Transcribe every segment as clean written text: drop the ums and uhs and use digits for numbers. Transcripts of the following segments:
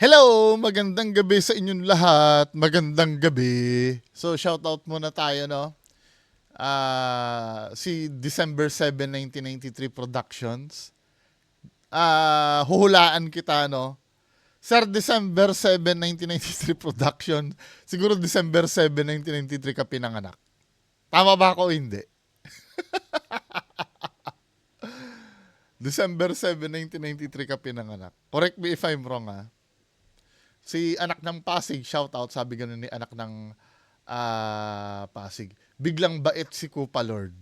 Hello! Magandang gabi sa inyong lahat. Magandang gabi. So, shoutout muna tayo, no? Si December 7, 1993 Productions. Huhulaan kita, no? Sir, December 7, 1993 Production. Siguro December 7, 1993 ka pinanganak. Tama ba ako o hindi? December 7, 1993 ka pinanganak. Correct me if I'm wrong, ha? Si anak ng Pasig, shoutout, sabi ganun ni anak ng Pasig. Biglang bait si Kupa Lord.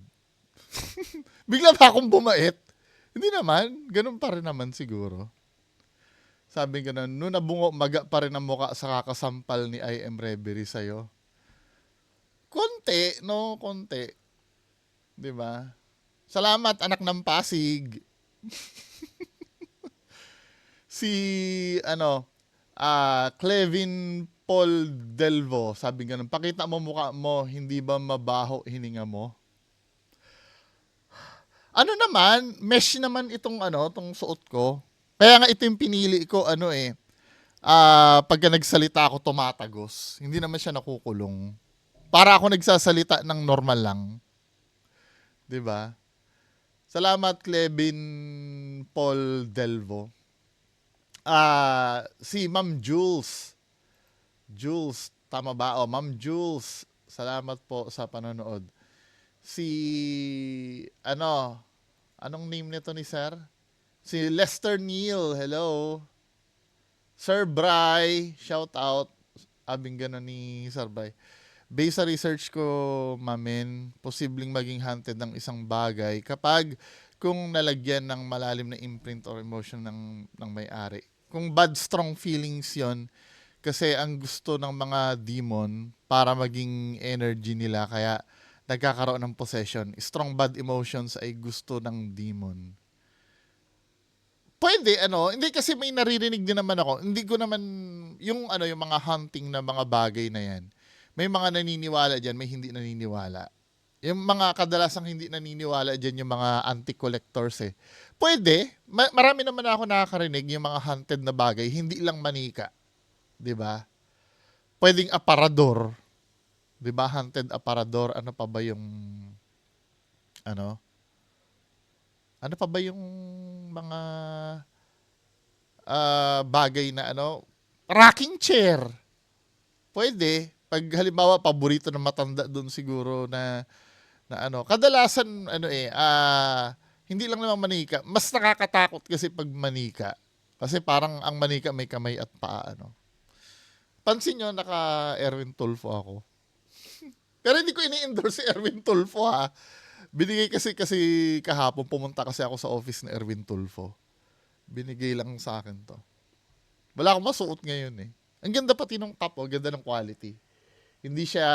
Bigla ba akong bumait? Hindi naman. Ganun pa rin naman siguro. Sabi ganun, nung nabungo, maga pa rin ang muka sa kakasampal ni I.M. Reverie sa'yo. Konti, no? Konti. Di ba? Salamat, anak ng Pasig. Si, Clevin Paul Delvo, sabi ganun, pakita mo mukha mo, hindi ba mabaho hininga mo? Ano naman, mesh naman itong suot ko. Kaya nga ito yung pinili ko, pagka nagsalita ako tumatagos. Hindi naman siya nakukulong. Para ako nagsasalita ng normal lang. 'Di ba? Salamat, Clevin Paul Delvo. Si Ma'am Jules. Jules, tama ba? Oh, Ma'am Jules, salamat po sa panonood. Si, anong name nito ni Sir? Si Lester Neal, hello. Sir Bry, shout out. Abing gano'n ni Sir Bry. Based sa research ko, mamin, posibleng maging hunted ng isang bagay kapag kung nalagyan ng malalim na imprint or emotion ng may-ari. Kung bad, strong feelings yon, kasi ang gusto ng mga demon para maging energy nila, kaya nagkakaroon ng possession. Strong bad emotions ay gusto ng demon. Pwede, hindi, kasi may naririnig din naman ako. Hindi ko naman, yung mga hunting na mga bagay na yan. May mga naniniwala dyan, may hindi naniniwala. Yung mga kadalasang hindi naniniwala dyan, yung mga anti-collectors eh. Pwede, marami naman ako nakakarinig yung mga hunted na bagay, hindi lang manika. 'Di ba? Pwedeng aparador. 'Di ba? Hunted aparador, ano pa ba yung ano? Ano pa ba yung mga bagay na rocking chair. Pwede. Pag halimbawa paborito ng matanda doon siguro na kadalasan hindi lang naman manika. Mas nakakatakot kasi pag manika. Kasi parang ang manika may kamay at paa, Pansin nyo, naka Erwin Tulfo ako. Pero hindi ko ini-endorse si Erwin Tulfo, ha. Binigay kasi kahapon, pumunta kasi ako sa office ni Erwin Tulfo. Binigay lang sa akin to. Wala akong masuot ngayon eh. Ang ganda pati ng top, ganda ng quality. Hindi siya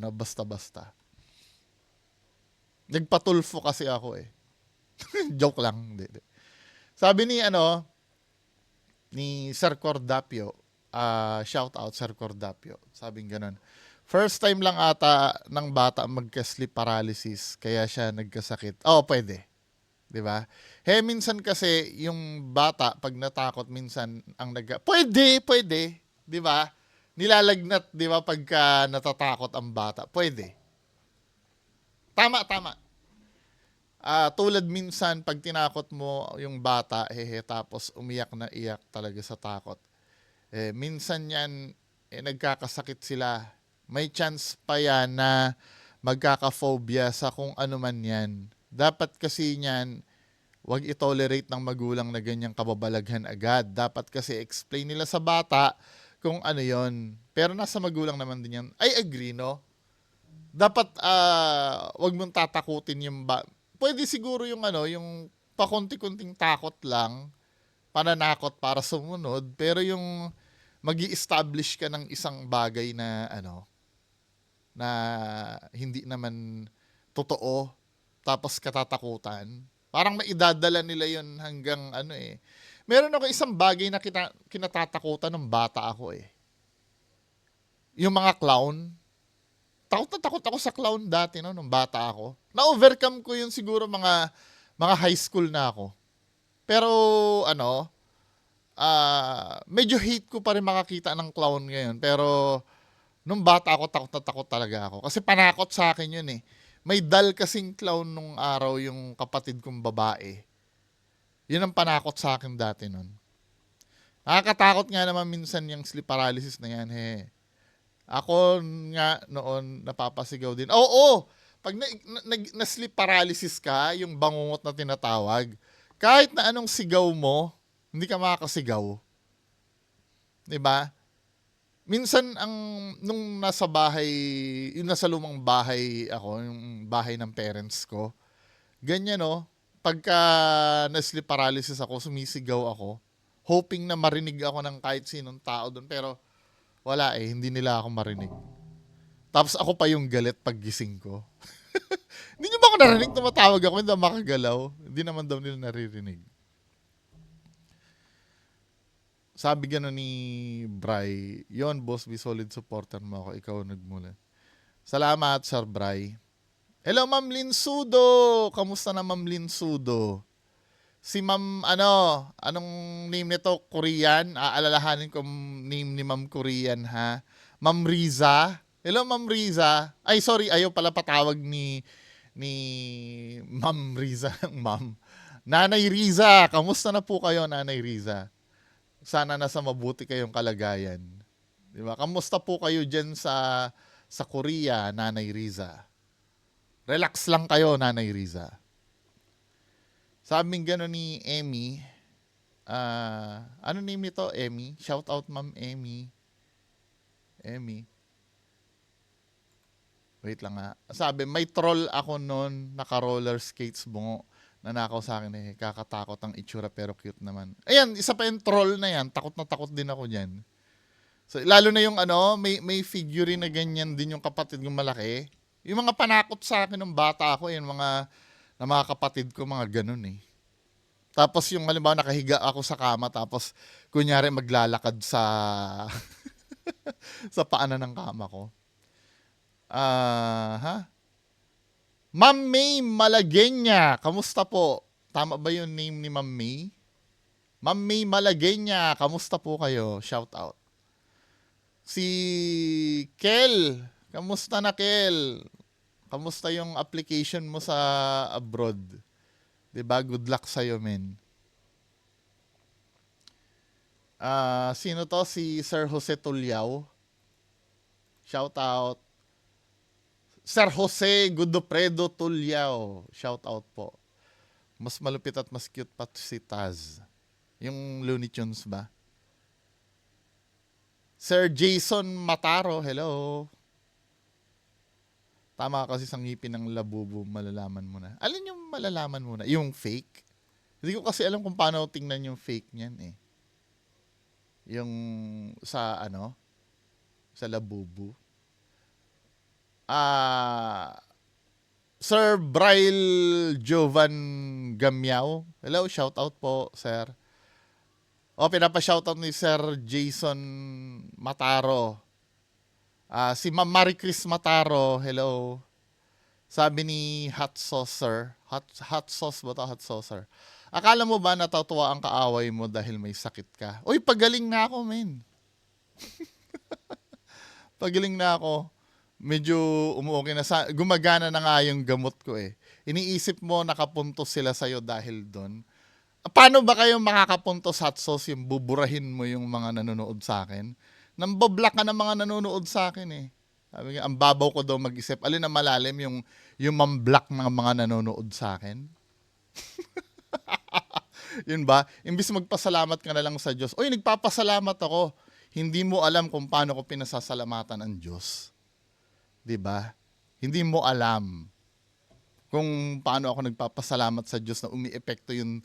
basta-basta. Nagpatulfo kasi ako eh. Joke lang. Hindi. Sabi ni Sir Cordapio, shout out Sir Cordapio. Sabing ganun. First time lang ata ng bata magka-sleep paralysis, kaya siya nagkasakit. Oh, pwede. 'Di ba? Minsan kasi yung bata pag natakot minsan ang pwede, 'di ba? Nilalagnat, 'di ba, pagka natatakot ang bata. Pwede. Tama. Tulad minsan pag tinakot mo yung bata, tapos umiyak na iyak talaga sa takot. Minsan yan, nagkakasakit sila. May chance pa yan na magkaka-phobia sa kung ano man yan. Dapat kasi yan, wag i-tolerate ng magulang na ganyang kababalaghan agad. Dapat kasi explain nila sa bata kung ano yon. Pero nasa magulang naman din yan. I agree, no? Dapat wag mong tatakutin yung pwede siguro yung pakunti-kunting takot lang, pananakot para sumunod, pero yung magi-establish ka ng isang bagay na na hindi naman totoo, tapos katatakutan, parang maidadala nila yon hanggang Meron ako isang bagay na kinatatakutan ng bata ako eh. Yung mga clown. Takot na takot ako sa clown dati, no, nung bata ako. Na-overcome ko yun siguro mga high school na ako. Pero medyo hate ko pa rin makakita ng clown ngayon. Pero, nung bata ako, takot na takot talaga ako. Kasi panakot sa akin yun eh. May dal kasing clown nung araw yung kapatid kong babae. Yun ang panakot sa akin dati nun. Nakakatakot nga naman minsan yung sleep paralysis na yan. He. Ako nga noon napapasigaw din. Oo! Pag na-sleep paralysis ka, yung bangungot na tinatawag, kahit na anong sigaw mo, hindi ka makakasigaw. 'Di ba? Minsan nung nasa bahay, yung nasa lumang bahay ako, yung bahay ng parents ko, ganyan no, pagka na-sleep paralysis ako, sumisigaw ako, hoping na marinig ako ng kahit sinong tao doon, pero wala eh, hindi nila ako marinig. Tapos ako pa yung galit pag gising ko. Hindi nyo ba ako narinig? Tumatawag ako, hindi ako makagalaw. Hindi naman daw nila naririnig. Sabi gano'n ni Bry, yon boss, be solid supporter mo ako. Ikaw nagmula. Salamat, Sir Bry. Hello, Ma'am Linsudo. Kamusta na, Ma'am Linsudo? Si Ma'am, anong name nito? Korean? Aalalahanin ko name ni Ma'am Korean, ha? Ma'am Riza. Hello, Ma'am Riza. Ay, sorry, ayaw pala patawag ni Ma'am Riza, Ma'am. Nanay Riza, kamusta na po kayo, Nanay Riza? Sana nasa mabuti kayong kalagayan. Di ba? Kamusta po kayo dyan sa Korea, Nanay Riza? Relax lang kayo, Nanay Riza. Sabing gano'n ni Emmy, ano name nito, Emmy? Shout out, Ma'am Emmy. Emmy. Wait lang nga. Sabi, may troll ako noon, naka-roller skates bungo. Nanakaw sa akin eh, kakatakot ang itsura pero cute naman. Ayan, isa pa yung troll na yan. Takot na takot din ako dyan. So, lalo na yung may figurine na ganyan din yung kapatid kong malaki. Yung mga panakot sa akin ng bata ako, yung mga kapatid ko, mga ganun eh. Tapos yung halimbawa nakahiga ako sa kama, tapos kunyari maglalakad sa sa paanan ng kama ko. Ma'am May Malagenya, kamusta po? Tama ba yung name ni Ma'am May? Ma'am May Malagenya, kamusta po kayo? Shout out. Si Kel, kamusta na Kel? Kamusta yung application mo sa abroad? 'Di ba? Good luck sa iyo, men. Sino to? Si Sir Jose Tulyao. Shout out. Sir Jose Godofredo Tulyao. Shout out po. Mas malupit at mas cute pa si Taz. Yung Looney Tunes ba? Sir Jason Mataro, hello. Tama kasi sa ngipin ng labubo, malalaman mo na. Alin yung malalaman mo na? Yung fake? Hindi ko kasi alam kung paano tingnan yung fake niyan eh. Yung sa sa labubo. Sir Braille Jovan Gamiao. Hello, shout out po, sir. Pinapa-shoutout ni Sir Jason Mataro. Si Ma'am Marie Chris Mataro, hello. Sabi ni Hot Saucer, hot sauce ba ito? Hot Saucer. Akala mo ba natatuwa ang kaaway mo dahil may sakit ka? Uy, pagaling na ako, men. Pagaling na ako. Medyo umuokay na. Gumagana na nga yung gamot ko eh. Iniisip mo nakapuntos sila sa'yo dahil doon. Paano ba kayo makakapuntos, Hot Sauce, yung buburahin mo yung mga nanonood sa akin? Nambablock ka ng mga nanonood sa akin eh. Sabi nga, ang babaw ko daw mag-isip. Alin na malalim yung mamblock ng mga nanonood sa akin? Yun ba? Imbis magpasalamat ka na lang sa Diyos. Uy, nagpapasalamat ako. Hindi mo alam kung paano ko pinasasalamatan ang Diyos. 'Di ba? Hindi mo alam kung paano ako nagpapasalamat sa Diyos na umiepekto yung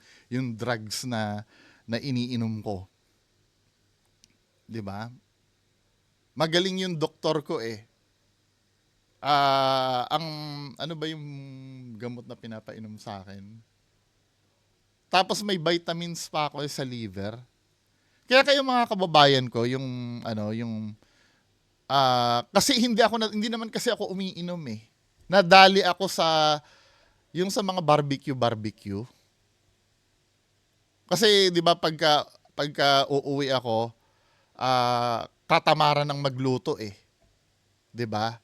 drugs na iniinom ko. 'Di ba? Magaling yung doktor ko eh. Ano ba yung gamot na pinapainom sa akin? Tapos may vitamins pa ako sa liver. Kaya kayo mga kababayan ko, kasi hindi naman kasi ako umiinom eh. Nadali ako sa mga barbecue. Kasi 'di ba pagka pagka uuwi ako, katamaran ng magluto eh. 'Di ba?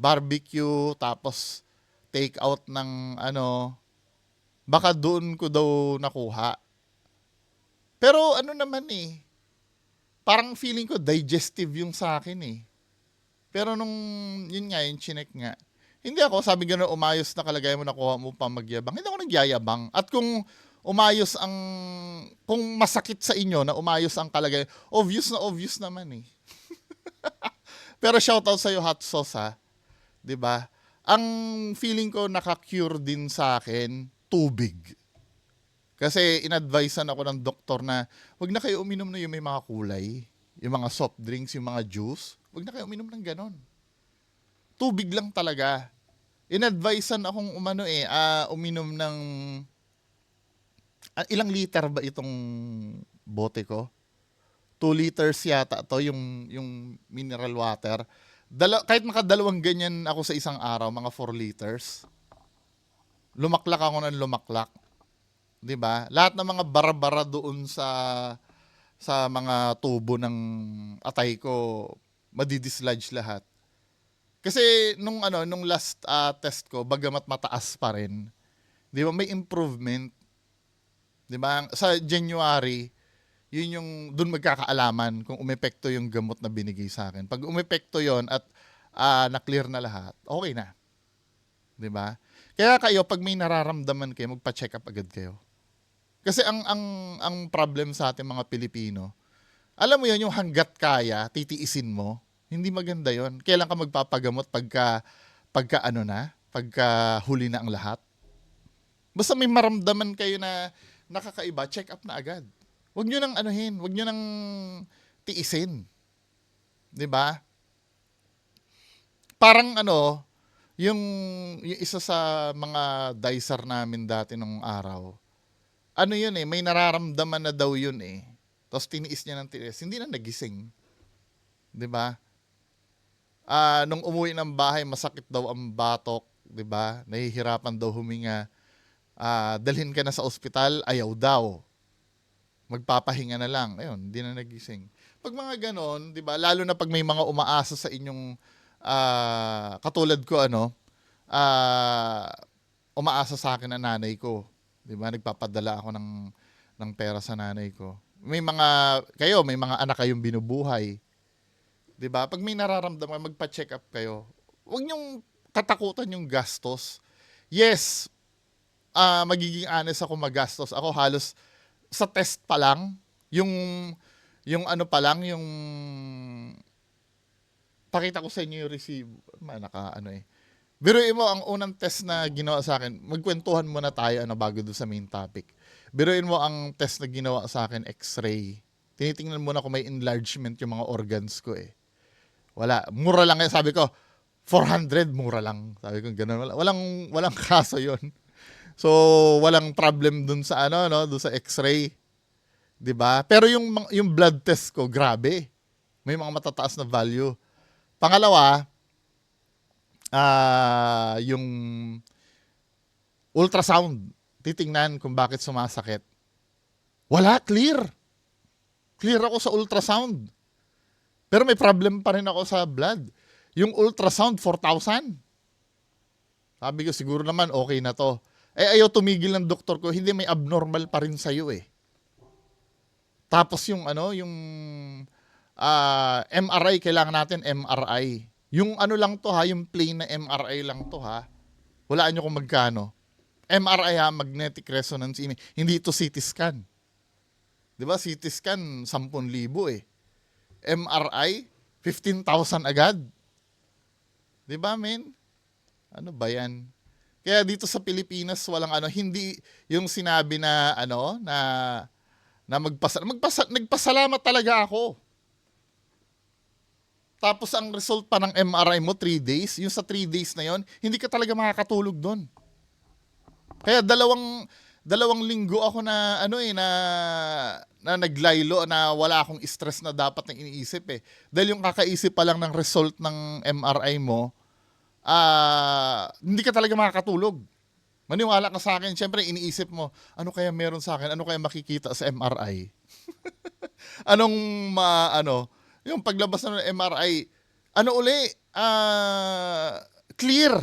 Barbecue, tapos take out ng ano, baka doon ko daw nakuha. Pero ano naman eh, parang feeling ko digestive yung sa akin eh. Pero nung, yun nga, yung chinek nga, hindi ako, sabi gano'n, umayos na kalagayan mo, nakuha mo pa magyabang. Hindi ako nagyayabang. At kung umayos ang, kung masakit sa inyo na umayos ang kalagayan, obvious naman eh. Pero shoutout sa'yo, hot sauce ha. 'Di ba? Ang feeling ko naka-cure din sa akin, tubig. Kasi inadvisean ako ng doktor na wag na kayo uminom na yung may mga kulay, yung mga soft drinks, yung mga juice. Wag na kayo uminom ng ganon. Tubig lang talaga. Inadvisean akong uminom ng ilang liter ba itong bote ko? 2 liters yata to yung mineral water. Kahit makadalawang ganyan ako sa isang araw, mga 4 liters. Lumaklak ako ng lumaklak. 'Di ba? Lahat ng mga bara-bara doon sa mga tubo ng atay ko madidislodge lahat. Kasi nung last test ko, bagamat mataas pa rin, 'di ba, may improvement. 'Di ba? Sa January, yun yung doon magkakaalaman kung umepekto yung gamot na binigay sa akin. Pag umepekto yon at na-clear na lahat, okay na. 'Di ba? Kaya kayo, pag may nararamdaman kayo, magpa-check up agad kayo. Kasi ang problem sa ating mga Pilipino, alam mo yun, yung hanggat kaya, titiisin mo, hindi maganda yon. Kailan ka magpapagamot pagka huli na ang lahat? Basta may maramdaman kayo na nakakaiba, check up na agad. Huwag nyo nang huwag nyo nang tiisin. 'Di ba? Parang yung isa sa mga dicer namin dati nung araw, yun may nararamdaman na daw yun eh. Tapos tiniis niya ng tiniis, hindi na nagising. 'Di ba? Nung umuwi ng bahay, masakit daw ang batok, 'di ba? Nahihirapan daw huminga. Dalhin ka na sa ospital, ayaw daw. Magpapahinga na lang. Ayun, hindi na nagising. Pag mga ganon, 'di ba? Lalo na pag may mga umaasa sa inyong katulad ko umaasa sa akin ang nanay ko. 'Di ba? Nagpapadala ako ng pera sa nanay ko. May mga anak kayong binubuhay. 'Di ba? Pag may nararamdaman, magpa-check up kayo. Huwag niyong katakutan yung gastos. Yes, magiging honest ako, magastos ako halos sa test pa lang, yung pakita ko sa inyo yung receive, Biruin mo, ang unang test na ginawa sa akin, magkwentuhan muna tayo bago doon sa main topic. Biruin mo, ang test na ginawa sa akin, x-ray. Tinitingnan muna kung may enlargement yung mga organs ko eh. Wala, mura lang yan. Sabi ko, 400, mura lang. Sabi ko, ganun. Walang kaso yon. So, walang problem dun sa dun sa x-ray. 'Di ba? Pero yung blood test ko, grabe. May mga matataas na value. Pangalawa, yung ultrasound. Titingnan kung bakit sumasakit. Wala, clear. Clear ako sa ultrasound. Pero may problem pa rin ako sa blood. Yung ultrasound, 4,000. Sabi ko, siguro naman okay na to. Ayaw tumigil ng doktor ko, hindi, may abnormal pa rin sa'yo eh. Tapos yung MRI, kailangan natin MRI. Yung lang to ha, yung plain na MRI lang to ha. Walaan nyo kung magkano. MRI ha, magnetic resonance imaging. Hindi ito CT scan. 'Di ba? CT scan 10,000 eh. MRI 15,000 agad. 'Di ba, men? Ano ba 'yan? Kaya dito sa Pilipinas walang hindi yung sinabi na nagpasalamat talaga ako. Tapos ang result pa ng MRI mo 3 days, yung sa 3 days na yon, hindi ka talaga makakatulog doon. Kaya dalawang linggo ako na naglaylo, na wala akong stress na dapat na iniisip eh. Dahil yung kakaisip pa lang ng result ng MRI mo, hindi ka talaga makakatulog. Maniwala ka sa akin, syempre iniisip mo, ano kaya meron sa akin, ano kaya makikita sa MRI? Anong yung paglabas ng MRI, clear.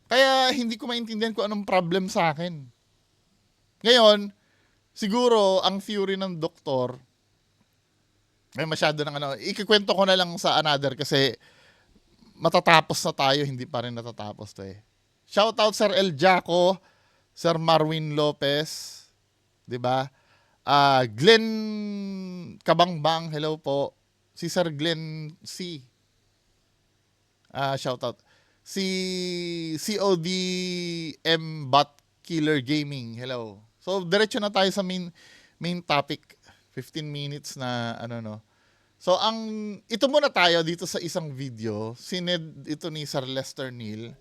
Kaya hindi ko maintindihan kung anong problem sa akin. Ngayon, siguro ang theory ng doktor, ay masyado ng ikikwento ko na lang sa another kasi matatapos na tayo, hindi pa rin natatapos to eh. Shoutout Sir El Jaco, Sir Marwin Lopez, 'di ba? Glenn Kabangbang, hello po. Si Sir Glenn C. Shoutout. Si CODM Bot Killer Gaming, hello. So diretso na tayo sa main topic. 15 minutes na So ito muna tayo dito sa isang video. Sined ito ni Sir Lester Neal.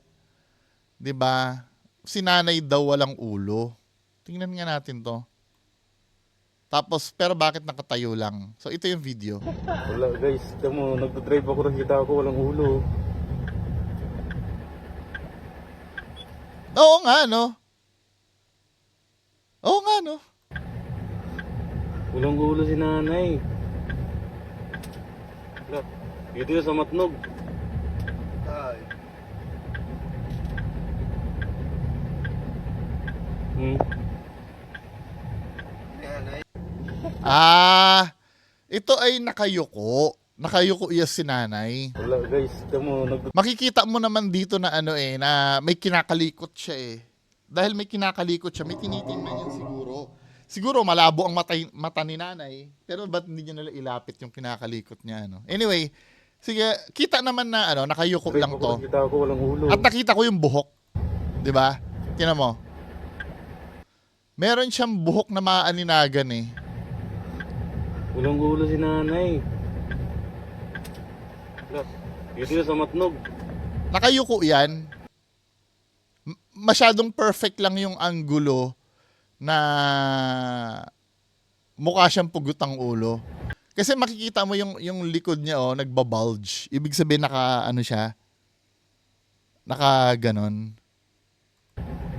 'Di ba? Si nanay daw walang ulo. Tingnan nga natin 'to. Tapos pero bakit nakatayo lang? So ito yung video. Wala guys, tamo nagdo-drive ako nakita ko walang ulo. Oo nga no. Oo nga no. Walang ulo si nanay. Wala, dito yun sa matnog. Ay, yan ay. Ito ay nakayuko. Nakayuko iya si nanay. Wala guys, tamo Makikita mo naman dito na na may kinakalikot siya eh. Dahil may kinakalikot siya, may tinitingnan yan siguro. Siguro malabo ang mata ni nanay, pero ba't hindi niya nila ilapit yung kinakalikot niya Anyway, sige, kita naman na nakayuko lang to. nakita ko walang ulo. At nakita ko yung buhok. 'Di ba? Tingnan mo. Meron siyang buhok na maaaninagan eh. Walang ulo si nanay. Wala, dito yun sa matnog. Nakayuko yan. Masyadong perfect lang yung angulo na mukha siyang pugot ang ulo. Kasi makikita mo yung likod niya nagbabulge. Ibig sabihin siya. Naka ganon.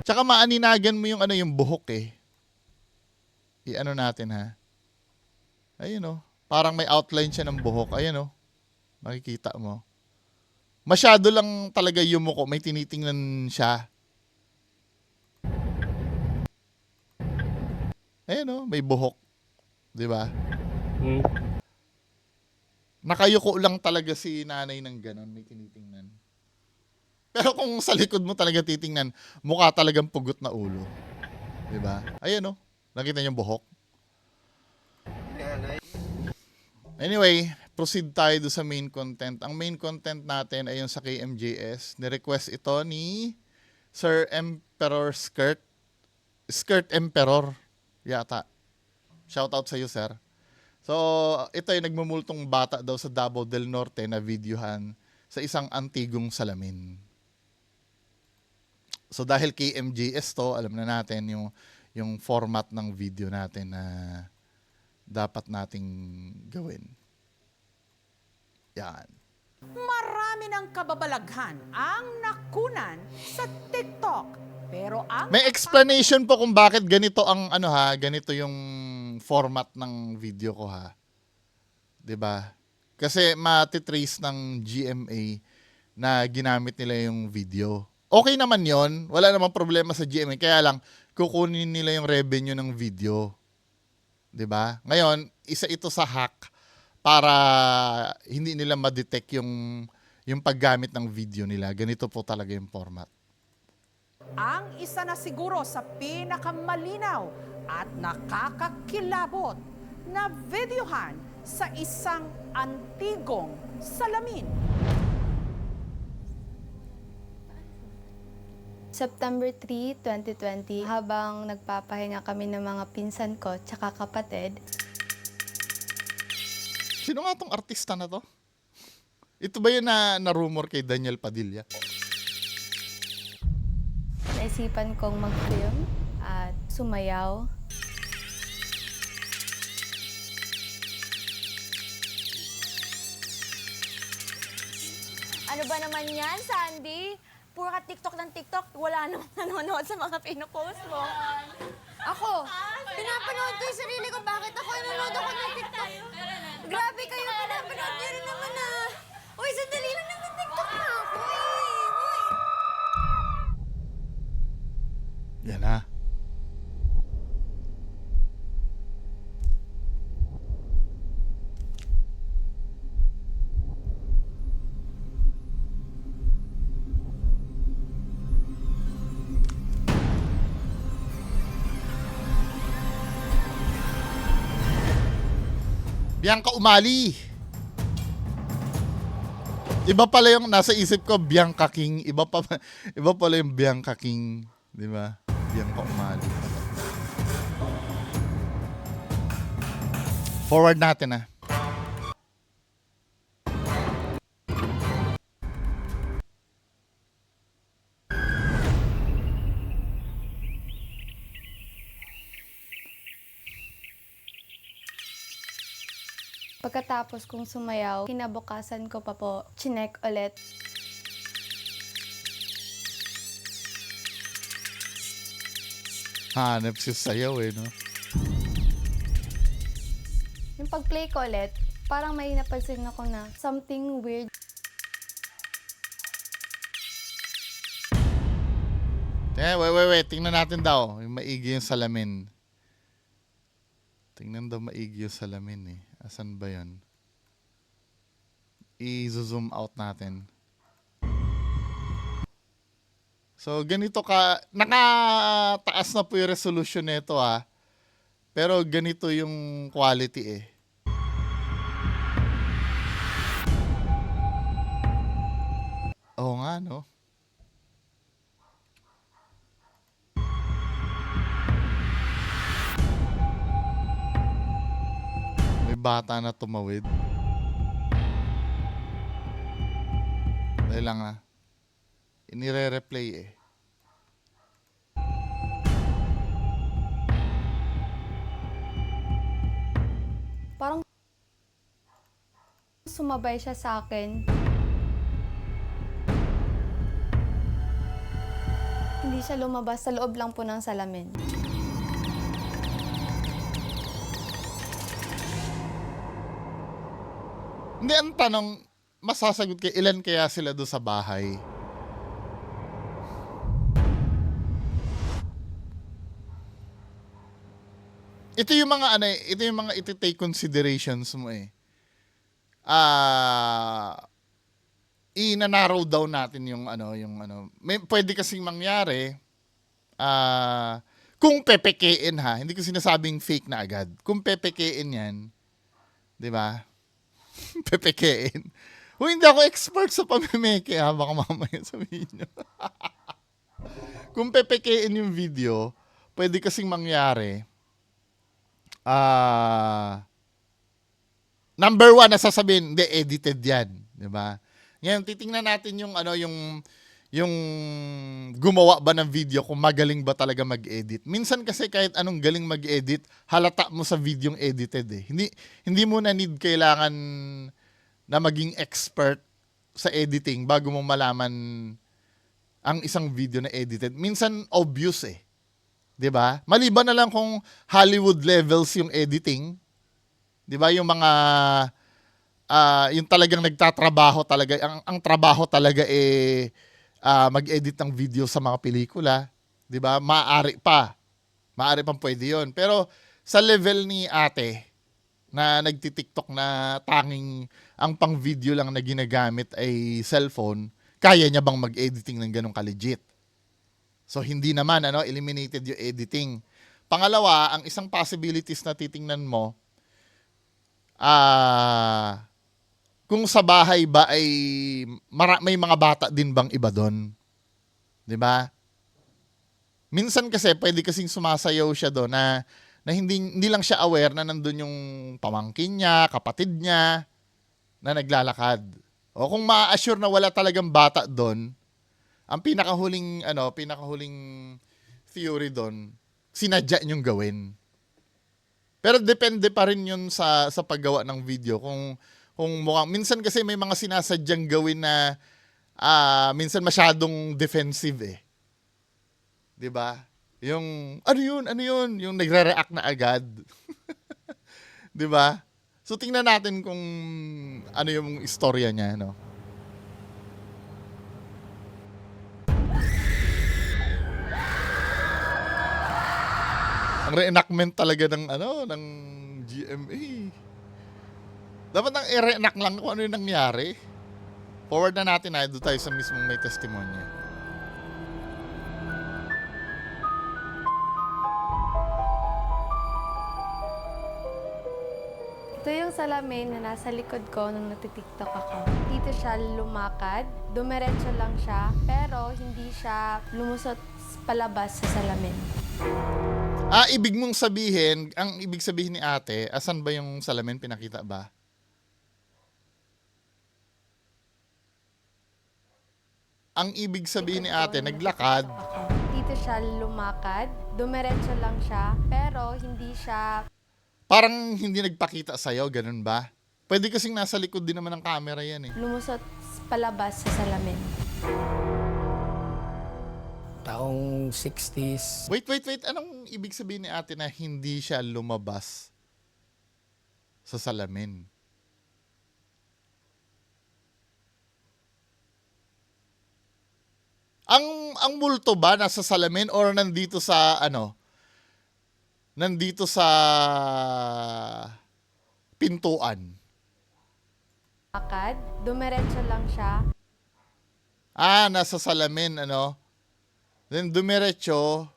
Tsaka maaninagan mo yung buhok eh. Natin ha. Ayun parang may outline siya ng buhok. Ayun makikita mo. Masyado lang talaga yumuko. May tinitingnan siya. Ayun may buhok. 'Di ba? Nakayuko lang talaga si nanay ng ganon, may tinitingnan. Pero kung sa likod mo talaga titingnan, mukha talagang pugot na ulo. 'Di ba? Ayun nakita niyo yung buhok. Yan ay. Anyway, proceed tayo do sa main content. Ang main content natin ay yung sa KMJS. Ni-request ito ni Sir Emperor Skirt Emperor. Yata. Shoutout sa iyo, sir. So, ito ay nagmumultong bata daw sa Davao del Norte na videohan sa isang antigong salamin. So, dahil KMJS to, alam na natin yung format ng video natin na dapat nating gawin. Yan. Marami ng kababalaghan ang nakunan sa TikTok. Pero ang May explanation po kung bakit ganito ang ganito yung format ng video ko ha. 'Di ba? Kasi matitrace ng GMA na ginamit nila yung video. Okay naman 'yon, wala namang problema sa GMA, kaya lang kukunin nila yung revenue ng video. 'Di ba? Ngayon, isa ito sa hack para hindi nila ma-detect yung paggamit ng video nila. Ganito po talaga yung format. ang isa na siguro sa pinakamalinaw at nakakakilabot na videohan sa isang antigong salamin. September 3, 2020, habang nagpapahinga kami ng mga pinsan ko tsaka kapatid, Sino nga tong artista na to? Ito ba yun na rumor kay Daniel Padilla? naisipan kong mag-film at sumayaw. Ano ba naman yan, Sandy? Puro ka TikTok ng TikTok, wala namang nanonood sa mga pinopost mo. Ako, Pinapanood ko yung sarili ko. Bakit ako nanonood ako ng TikTok? Grabe kayo, pinapanood niyo rin naman ah. Uy, sandali lang nag-TikTok na ako eh. Uy. Yan na. Bianca Umali. Iba pala yung nasa isip ko, Bianca King. Iba pala yung Bianca King, 'di ba? Bianca Umali. Forward natin ah. Pagkatapos kong sumayaw, kinabukasan ko pa po, chinek ulit. Hanap si sayaw eh, no? Yung pag-play ko ulit, parang may napansin ako na something weird. Wait. Tingnan natin daw. Yung maigi yung salamin. Tingnan daw maigi yung salamin eh. Asan ba yun? I-zoom out natin. So, ganito ka. Nakataas na po yung resolution nito ah. Pero ganito yung quality eh. Oo nga, no? May bata na tumawid. Dahil lang ah. Inire-replay eh. Parang sumabay siya sa akin. Hindi siya lumabas, sa loob lang po ng salamin. Hindi, ang tanong, masasagot kayo, ilan kaya sila doon sa bahay? Ito yung mga ano eh, ito yung mga iti-take considerations mo eh. I-narrow down natin yung ano. May pwede kasing mangyari kung pepekein ha, hindi ko sinasabing fake na agad. Kung pepekein 'yan, 'di ba? Pepekein. Hindi ako expert sa pamimeke ha, baka mamaya sabihin nyo. Kung pepekein yung video, pwede kasing mangyari number one, nasasabihin, hindi, edited yan. Diba? Ngayon, titingnan natin yung, yung gumawa ba ng video kung magaling ba talaga mag-edit. Minsan kasi kahit anong galing mag-edit, halata mo sa video yung edited eh. Hindi mo na need kailangan na maging expert sa editing bago mo malaman ang isang video na edited. Minsan, obvious eh. 'Di ba? Maliban na lang kung Hollywood levels yung editing. 'Di ba? Yung mga yung talagang nagtatrabaho talaga, ang trabaho talaga eh mag-edit ng video sa mga pelikula, 'di ba? Maaari pang pwede 'yon. Pero sa level ni Ate na nagti-TikTok na tanging ang pang-video lang na ginagamit ay cellphone, kaya niya bang mag-editing ng ganun ka-legit? So, hindi naman, eliminated yung editing. Pangalawa, ang isang possibilities na titingnan mo, kung sa bahay ba ay may mga bata din bang iba doon? 'Di ba? Minsan kasi, pwede kasing sumasayaw siya doon na hindi lang siya aware na nandun yung pamangkin niya, kapatid niya, na naglalakad. O kung ma-assure na wala talagang bata doon, ang pinakahuling theory doon, sinadya niyong gawin. Pero depende pa rin yun sa paggawa ng video. Kung mukhang, minsan kasi may mga sinasadyang gawin na minsan masyadong defensive eh. 'Di ba? Yung, ano yun? Yung nagre-react na agad. Di ba? So, tingnan natin kung ano yung istorya niya, no? Ang reenactment talaga ng, ng GMA. Dapat nang i-reenact lang kung ano yung nangyari. Forward na natin na doon tayo sa mismong may testimonya. Ito yung salamin na nasa likod ko nung nagtitiktok ako. Dito siya lumakad, dumiretso lang siya, pero hindi siya lumusot palabas sa salamin. Ibig mong sabihin, ang ibig sabihin ni ate, asan ba yung salamin, pinakita ba? Ang ibig sabihin ni ate, naglakad, Dito siya lumakad, dumiretso lang siya, pero hindi siya parang hindi nagpakita sa'yo, ganun ba? Pwede kasing nasa likod din naman ng camera yan eh. lumusot palabas sa salamin. Taong 60s. Wait. Anong ibig sabihin ni ate na hindi siya lumabas sa salamin? Ang multo ba nasa salamin or nandito sa nandito sa pintuan? Lakad, dumiretso lang siya, Nasa salamin, Then dumiretso.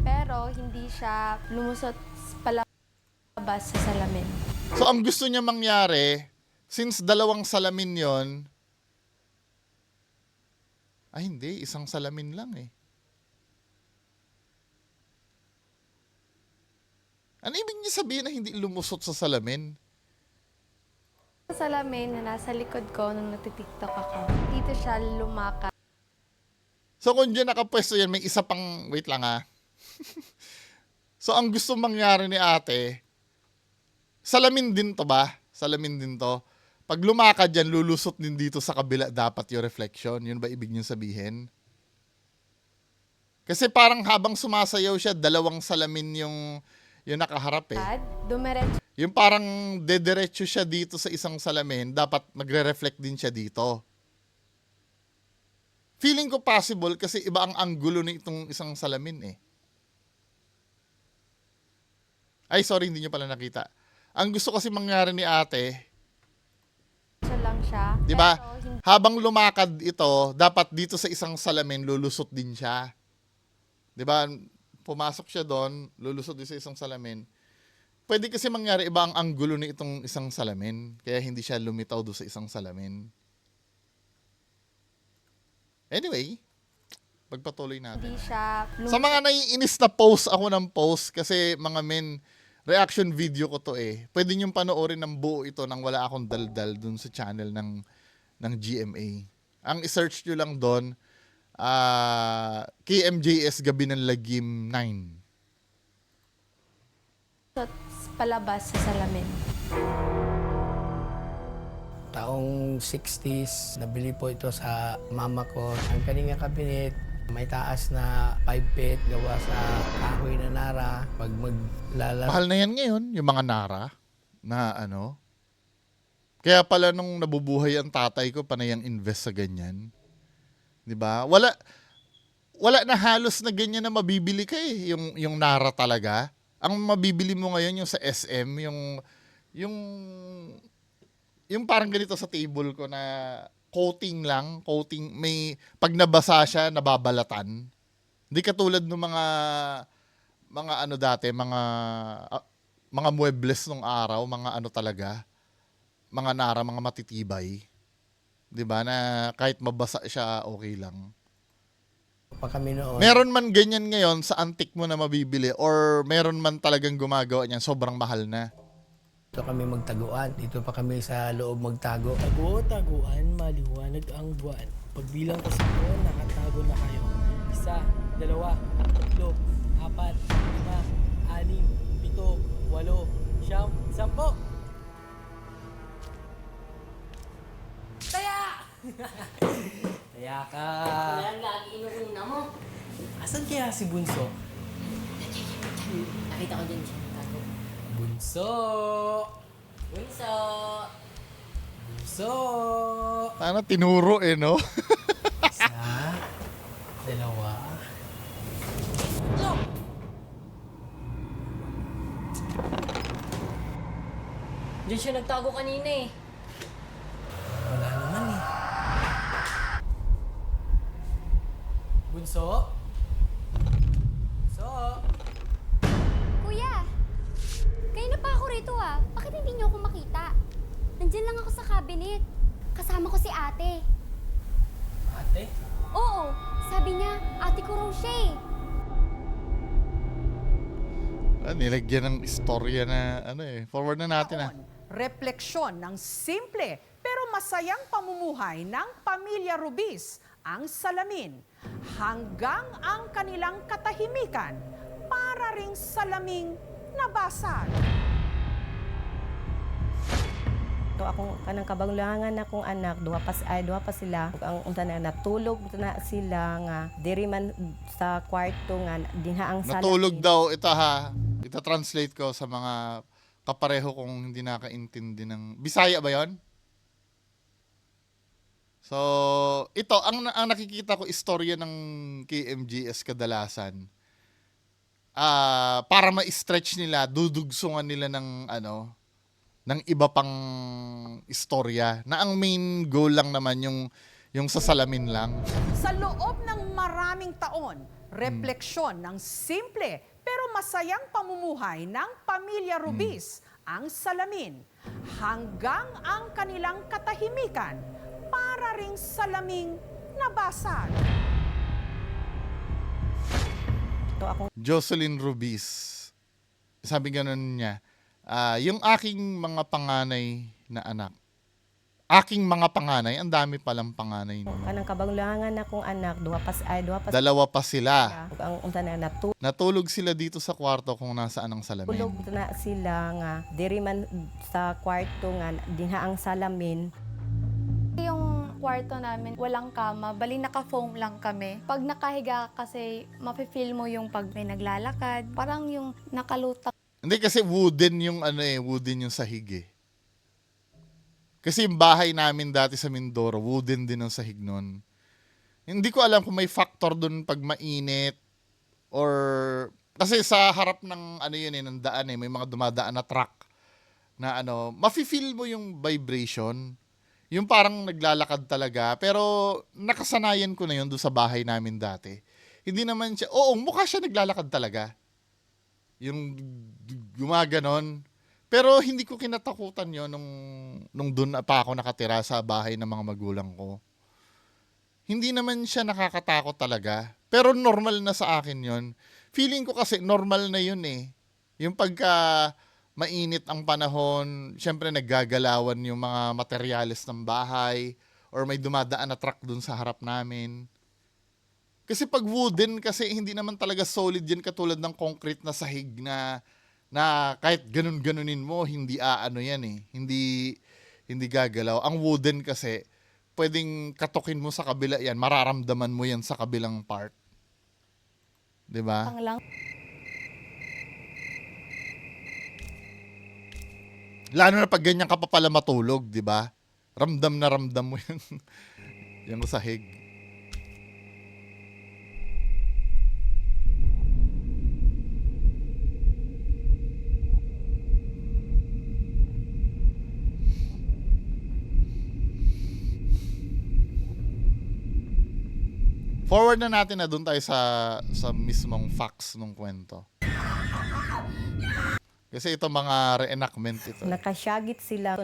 pero hindi siya lumusot palabas sa salamin. So, ang gusto niya mangyari, since dalawang salamin yon, hindi, isang salamin lang eh. Ano ibig niya sabihin na hindi lumusot sa salamin? Salamin na nasa likod ko nung nagtitiktok ako. Dito siya lumakad. So, kung dyan nakapwesto yan, may isa pang, wait lang So, ang gusto mangyari ni ate, salamin din to ba? Salamin din to. Pag lumakad yan, lulusot din dito sa kabila dapat yung reflection. Yun ba ibig niyo sabihin? Kasi parang habang sumasayaw siya, dalawang salamin yung nakaharap eh. Dumiretso Yung parang dediretso siya dito sa isang salamin, dapat magre-reflect din siya dito. Feeling ko possible kasi iba ang anggulo nitong isang salamin eh. Ay, sorry, hindi nyo pala nakita. Ang gusto kasi mangyari ni ate, lang siya. di ba? Pero hindi Habang lumakad ito, dapat dito sa isang salamin, lulusot din siya. Di ba? Pumasok siya doon, lulusot din sa isang salamin. Pwede kasi mangyari iba ang anggulo ni itong isang salamin, kaya hindi siya lumitaw doon sa isang salamin. Anyway, pagpatuloy natin. siya Sa mga naiinis na post ako ng post, kasi mga men, reaction video ko to eh. Pwede niyong panoorin ng buo ito nang wala akong daldal dun sa channel ng GMA. Ang i-search nyo lang doon, KMJS Gabi ng Lagim 9. palabas sa salamin. Taong 60s, nabili po ito sa mama ko. Ang kanilang kabinet, may taas na 5 feet gawa sa kahoy na nara. Pag maglalaro, Mahal na yan ngayon, yung mga nara na Kaya pala nung nabubuhay ang tatay ko, panayang invest sa ganyan. 'Di ba? Wala na halos na ganyan na mabibili ka eh, yung nara talaga. Ang mabibili mo ngayon yung sa SM, yung parang ganito sa table ko na coating, may pag nabasa siya nababalatan. Hindi katulad ng mga dati, mga muebles nung araw, mga talaga, mga nara, mga matitibay. 'Di ba? Na kahit mabasa siya okay lang. pa kami noon. Meron man ganyan ngayon sa antique mo na mabibili or meron man talagang gumagawa niyan, sobrang mahal na. Dito kami magtaguan. Dito pa kami sa loob magtago. Taguan, maliwanag ang buwan. Pagbilang ko sa iyo, nakatago na kayo. 1, 2, 3, 4, 5, 6, 7, 8, 9, 10, 10. Taya! Taya ka! Lagi inuuna mo. Asan kaya si Bunso? Nakita ko din siya nagtago. Bunso! Bunso! Bunso! Sana tinuro eh, no? Isa, dalawa. Diyan siya nagtago kanina eh. Wala naman eh. Bunso? Bunso? Kuya! Kayo na pa ako rito ah. Bakit hindi niyo ako makita? Nandyan lang ako sa cabinet. Kasama ko si ate. Ate? Oo, sabi niya, ate ko raw siya eh. Nilagyan ng istorya na ano eh. Forward na natin ah. Refleksyon ng simple pero masayang pamumuhay ng pamilya Rubiz ang salamin hanggang ang kanilang katahimikan para ring salaming nabasag. To akong kanang kabagulangan akong anak duha pa sila ang unta na natulog na sila nga diri man sa kwarto nga dinha ang sala. Natulog daw ito ha. Ita-translate ko sa mga kapareho kung hindi nakaintindi ng... Bisaya ba yon? So, ito, ang nakikita ko istorya ng KMGS kadalasan. Para ma-stretch nila, dudugsungan nila ng ano, ng iba pang istorya na ang main goal lang naman yung sa salamin lang. Sa loob ng maraming taon, refleksyon ng simple pero masayang pamumuhay ng pamilya Rubiz ang salamin hanggang ang kanilang katahimikan para ring salaming nabasag. To akong Jocelyn Rubiz. Sabi ganun niya, yung aking mga panganay na anak. Aking mga panganay, ang dami palang panganay naman. kanang kabagulangan akong anak duha pa Dalawa pa sila. ang unta na Natulog sila dito sa kwarto kung nasaan ang salamin. natulog na sila nga diri man sa kwarto nga dinha ang salamin. Yung kwarto namin, walang kama, bali naka-foam lang kami. Pag nakahiga kasi, mafe-feel mo yung pag may naglalakad. Parang yung nakalutang. Hindi kasi wooden yung ano eh, wooden yung sahig eh. Kasi yung bahay namin dati sa Mindoro, wooden din ang sahig nun. Hindi ko alam kung may factor dun pag mainit or kasi sa harap ng ano yun eh, ng daan eh, may mga dumadaan na truck na ano, mafe-feel mo yung vibration. Yung parang naglalakad talaga. Pero nakasanayan ko na yun doon sa bahay namin dati. Hindi naman siya, oo, mukha siya naglalakad talaga. Yung gumaganon. Pero hindi ko kinatakutan yon nung doon pa ako nakatira sa bahay ng mga magulang ko. Hindi naman siya nakakatakot talaga. Pero normal na sa akin yon. Feeling ko kasi normal na yun eh. Yung pagka mainit ang panahon, syempre naggagalawan yung mga materyales ng bahay or may dumadaan na truck dun sa harap namin. Kasi pag wooden kasi hindi naman talaga solid yan katulad ng concrete na sahig na kahit ganun-ganunin mo, hindi aano yan eh. Hindi gagalaw. Ang wooden kasi, pwedeng katukin mo sa kabila yan, mararamdaman mo yan sa kabilang part. 'Di ba? Lang. Lalo na pag ganyan ka pa pala matulog, 'di ba? Ramdam na ramdam mo yung sahig. Forward na natin na doon tayo sa mismong facts ng kwento. Kasi ito mga reenactment ito. Nakasyagit sila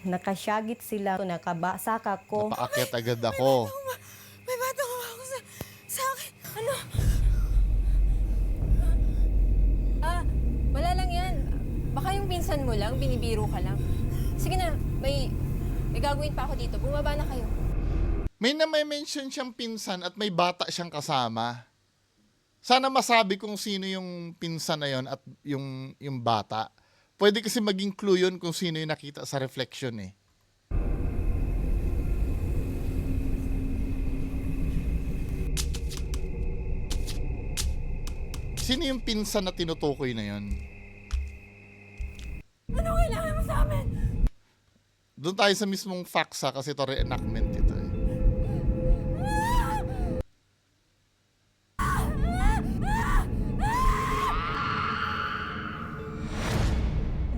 Nakasyagit sila nakabasa ako. Napaakyat agad ako. May batang ako sa akin. Ano? Wala lang yan. Baka yung pinsan mo lang, binibiro ka lang. Sige na, may gagawin pa ako dito. Bumaba na kayo. May na-mention siyang pinsan at may bata siyang kasama. Sana masabi kung sino yung pinsan na yon at yung bata. Pwede kasi maging clue yun kung sino yung nakita sa reflection eh. Sino yung pinsan na tinutukoy na yun? Ano kailangan mo sa amin? Doon tayo sa mismong facts ha, kasi ito reenactment ito eh.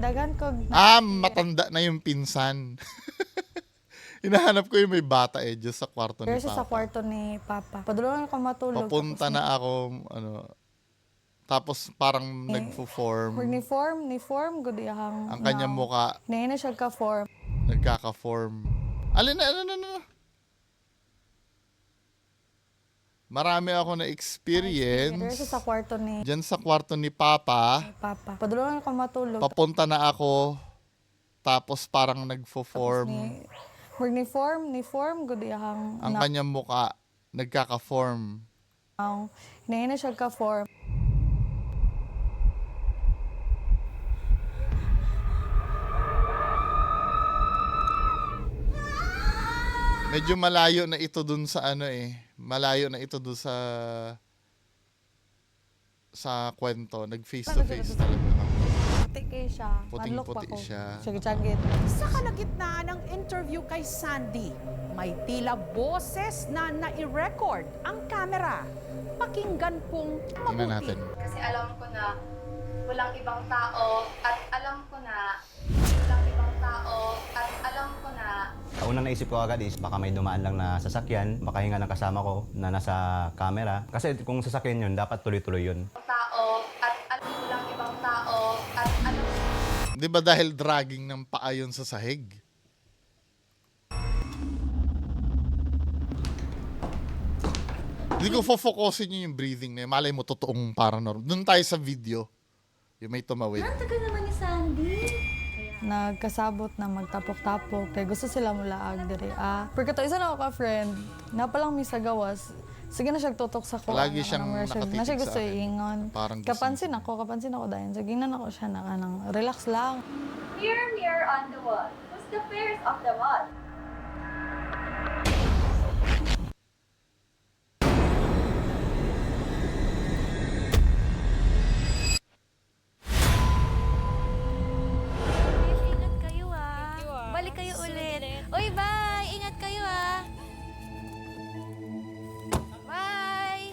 Dagan ko. Matanda na yung pinsan. Hinahanap ko yung may bata eh, just sa kwarto ni Pero sa Papa. kwarto ni Papa. Padulungan ko matulog. Papunta na ako, tapos parang nagpo-form. Ni form, good ihang. Ang kanyang muka, Ngayon na siya ka-form. nagkaka-form. Ano. Marami ako na Pero experience. sa kwarto ni Diyan sa kwarto ni Papa, Papa. Padulungan ko matulog. papunta na ako, tapos parang nagpo-form. Ni form, good ihang. Ang kanyang muka, nagkaka-form. Ngayon na siya ka-form. Medyo malayo na ito dun sa malayo na ito dun sa kwento. Nag-face to face talaga kami. Puti kayo siya. Madlok pa Puting-puti ko. siya. Sige. Sa kalagitnaan ng interview kay Sandy, may tila boses na nai-record ang camera. Pakinggan pong Tingnan mabuti. natin. Kasi alam ko na walang ibang tao at alam ko na walang ibang tao at alam ko na Ang unang naisip ko agad is baka may dumaan lang na sasakyan, makahinga ng kasama ko na nasa camera. Kasi kung sasakyan yun, dapat tuloy-tuloy yun. tao at alam ko lang ibang tao at alam Di ba dahil dragging ng paa yun sa sahig? Hindi ko focusin nyo yung breathing na yun. Malay mo, totoong paranormal. Doon tayo sa video. Yung may tumawid. Tagal naman ni Sandy. Nagkasabot na magtapok-tapok. Kaya gusto sila mulaag diri. Pagkato isa na ako ka-friend, napalang mi sa gawas. Sige na siya tutok sa ko. Lagi siyang nakatitig na siya sa gusto akin. iingon. Parang gusto Kapansin ako dahil. Sige na ako siya na kanang relax lang. Mirror, mirror on the wall. Who's the fairest of them all? Ingat kayo Balik kayo ulit. Uy, bye! Ingat kayo Bye!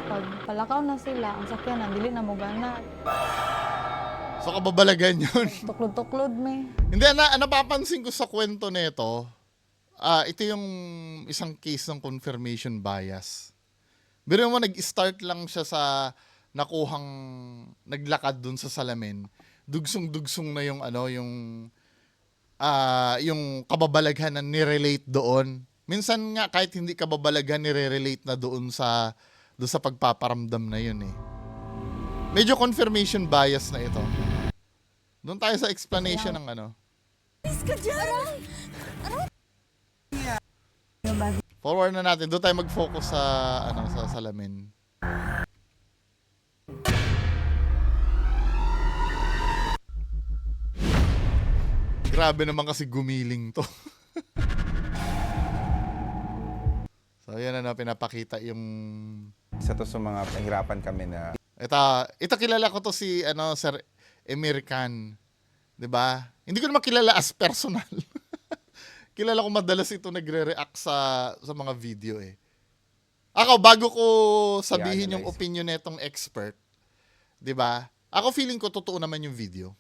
Pag palakaw na sila, ang sakyanan, dili na mo gana. So, kababalagan yun. Tuklod-tuklod me. Hindi, napapansin ko sa kwento nito, ito yung isang case ng confirmation bias. Pero mo, nag-start lang siya sa nakuhang naglakad dun sa salamin. Dugsong-dugsong na yung yung kababalaghan na nirelate doon. Minsan nga kahit hindi kababalaghan nire-relate na doon sa pagpaparamdam na yun eh. Medyo confirmation bias na ito. Doon tayo sa explanation ng Forward na natin. Doon tayo mag-focus sa salamin. Grabe naman kasi gumiling to. So, yan na pinapakita yung... Isa to sa mga nahirapan kami na Ito kilala ko to si Sir Emir Khan. 'Di ba? Hindi ko naman kilala as personal. Kilala ko madalas ito nagre-react sa mga video eh. Ako bago ko sabihin yung opinion netong expert, 'di ba? Ako feeling ko totoo naman yung video.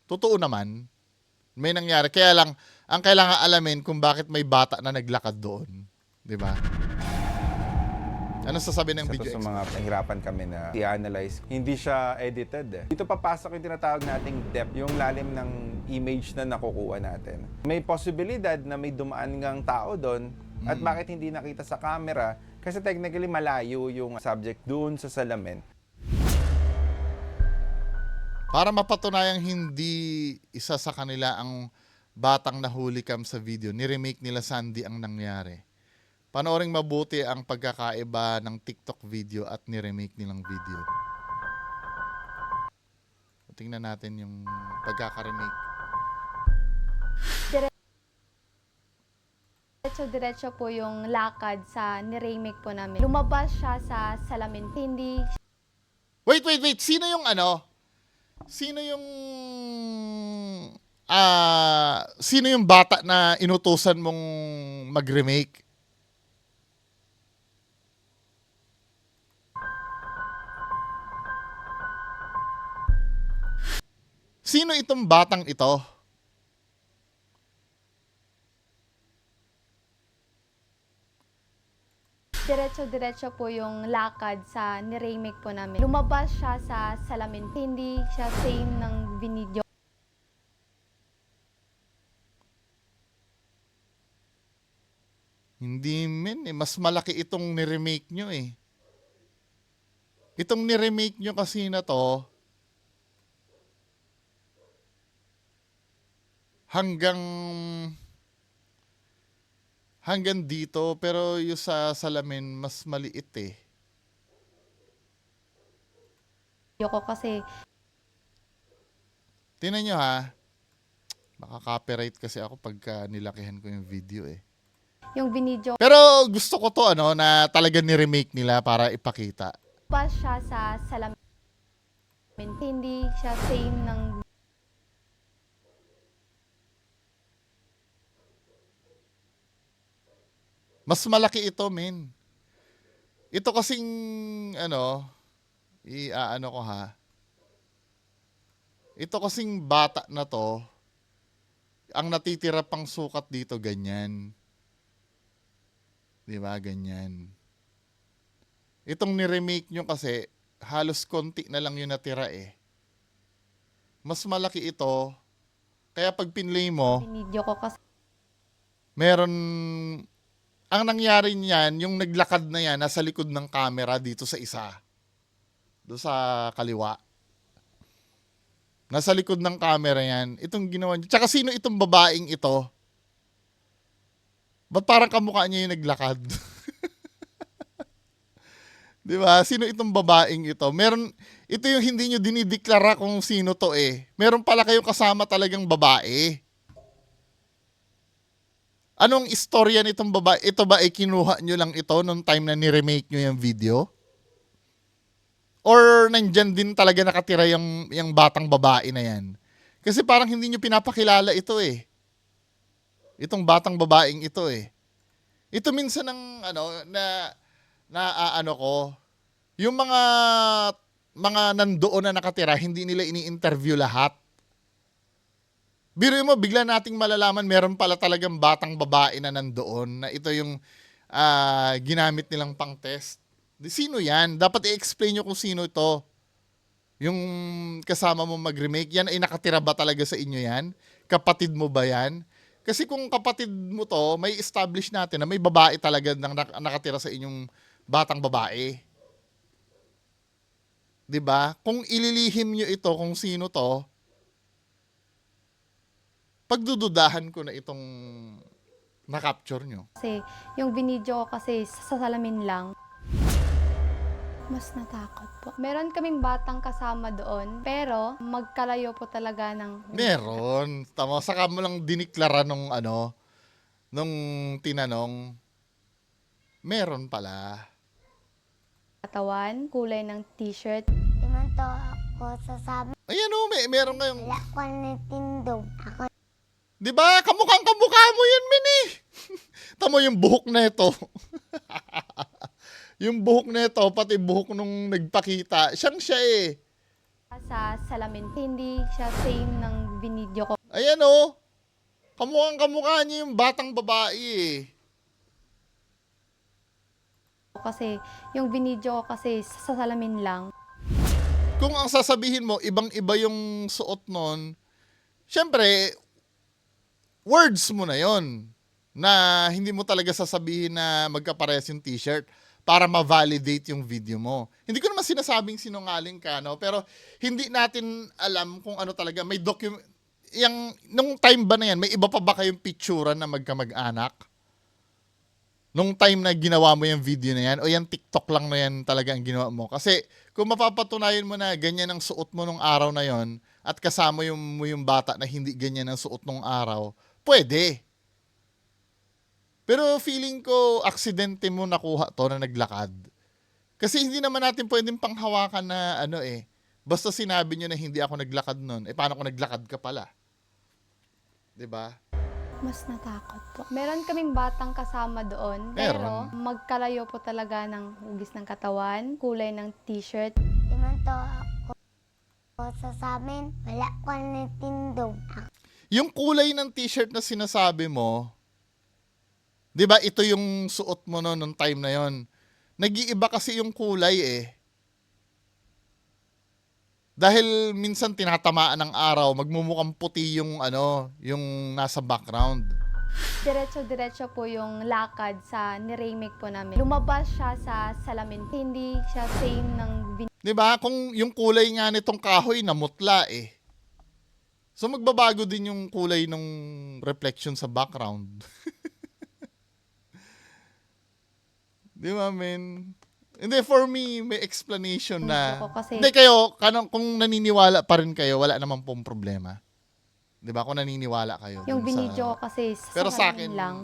Totoo naman. May nangyari. Kaya lang ang kailangan alamin kung bakit may bata na naglakad doon, 'di ba? Ano sasabi ng isa video to sa expert? mga nahirapan kami na i-analyze. Hindi siya edited. Dito papasok yung tinatawag nating depth, yung lalim ng image na nakukuha natin. May posibilidad na may dumaan ngang tao doon at bakit hindi nakita sa camera? Kasi technically malayo yung subject doon sa salamin. Para mapatunayang hindi isa sa kanila ang batang nahuli cam sa video, ni-remake nila Sandy ang nangyari. Panooring mabuti ang pagkakaiba ng TikTok video at ni-remake nilang video. Tingnan natin yung pagkaka-remake. Diretso Diretso-diretso po yung lakad sa ni-remake po namin. Lumabas siya sa salamin. Hindi Wait. Sino yung ano? Sino yung bata na inutusan mong mag-remake? Sino itong batang ito? diretso-diretso po yung lakad sa ni-remake po namin. Lumabas siya sa salamin. Hindi siya same ng binidyo. Hindi men, mas malaki itong ni-remake nyo eh. Itong ni-remake nyo kasi na to, hanggang dito, pero yung sa salamin mas maliit eh. Ko kasi Tingnan nyo ha, baka copyright kasi ako pagka nilakihan ko yung video eh. yung binidyo Pero gusto ko to na talaga ni-remake nila para ipakita. pa siya sa salamin. Hindi siya same ng Mas malaki ito, men. Ito kasing, ko ha. Ito kasing bata na to, ang natitira pang sukat dito, ganyan. Di ba? Ganyan. Itong ni-remake nyo kasi, halos konti na lang yung natira eh. Mas malaki ito, kaya pag pinlay mo, binidyo ko kasi meron, ang nangyari niyan, yung naglakad na yan, nasa likod ng camera dito sa isa. Doon sa kaliwa. Nasa likod ng camera yan. Itong ginawa niya. Tsaka sino itong babaeng ito? Ba't parang kamukha niya yung naglakad? Di ba? Sino itong babaeng ito? Ito yung hindi nyo dinideklara kung sino to eh. Meron pala kayong kasama talagang babae. Anong istorya nitong babae? Ito ba ay kinuha nyo lang ito nung time na ni-remake nyo yung video? Or nandyan din talaga nakatira yung batang babae na yan? Kasi parang hindi nyo pinapakilala ito eh. Itong batang babaeng ito eh. Ito minsan ng yung mga nandoon na nakatira, hindi nila ini-interview lahat. Biro mo, bigla nating malalaman meron pala talagang batang babae na nandoon na ito yung ginamit nilang pang-test. Sino yan? Dapat i-explain nyo kung sino ito. Yung kasama mo mag-remake, yan ay nakatira ba talaga sa inyo yan? Kapatid mo ba yan? Kasi kung kapatid mo to, may establish natin na may babae talaga nang nakatira sa inyong batang babae. 'Di ba? Kung ililihim nyo ito kung sino to, pagdududahan ko na itong na-capture nyo. kasi yung binidyo ko kasi sa salamin lang. Mas natakot po. Meron kaming batang kasama doon, pero magkalayo po talaga ng Meron. Tama, saka mo lang diniklara nung tinanong. Meron pala. katawan, kulay ng t-shirt. Naman to ako sasabi. Ayan meron kayong... Wala ko nitindog. Ako Di ba? Kamukha mo yun, Mini. Tamo yung buhok na ito. Yung buhok na ito, pati buhok nung nagpakita, siya eh. Sa salamin, hindi siya same ng binidyo ko. Ayan oh. Kamukha niya yung batang babae eh. Kasi yung binidyo ko kasi sa salamin lang. Kung ang sasabihin mo, ibang-iba yung suot nun, syempre, words mo na yon na hindi mo talaga sasabihin na magkaparehas yung t-shirt para ma-validate yung video mo. Hindi ko naman sinasabing sinungaling ka, no? Pero hindi natin alam kung ano talaga. May nung time ba na yan, may iba pa ba kayong picturean na magkamag-anak? Nung time na ginawa mo yung video na yan, o yan TikTok lang na yan talaga ang ginawa mo. Kasi kung mapapatunayan mo na ganyan ang suot mo nung araw na yon at kasama yung bata na hindi ganyan ang suot nung araw, pwede. Pero feeling ko, aksidente mo nakuha to na naglakad. Kasi hindi naman natin pwedeng panghawakan na ano eh. Basta sinabi nyo na hindi ako naglakad nun. Eh, paano kung naglakad ka pala? 'Di ba? Mas natakot po. Meron kaming batang kasama doon, pero Meron. magkalayo po talaga ng hugis ng katawan, kulay ng t-shirt. Imanto ako sa amin, wala ko nitindog. Yung kulay ng t-shirt na sinasabi mo, 'di ba ito yung suot mo no nung time na yon. Nag-iiba kasi yung kulay eh. Dahil minsan tinatamaan ng araw, magmumukhang puti yung ano, yung nasa background. Diretso-diretso po yung lakad sa ni-remake po namin. Lumabas siya sa salamin. Hindi siya same ng 'Di ba? Kung yung kulay nga nitong kahoy namutla eh. So magbabago din yung kulay ng reflection sa background. 'Di ba, men? Hindi, for me, may explanation na. Ako kasi- Hindi kayo, kung naniniwala pa rin kayo, wala naman pong problema. 'Di ba? Kung naniniwala kayo. yung dun binidyo ko kasi sa Pero sa salamin akin, lang.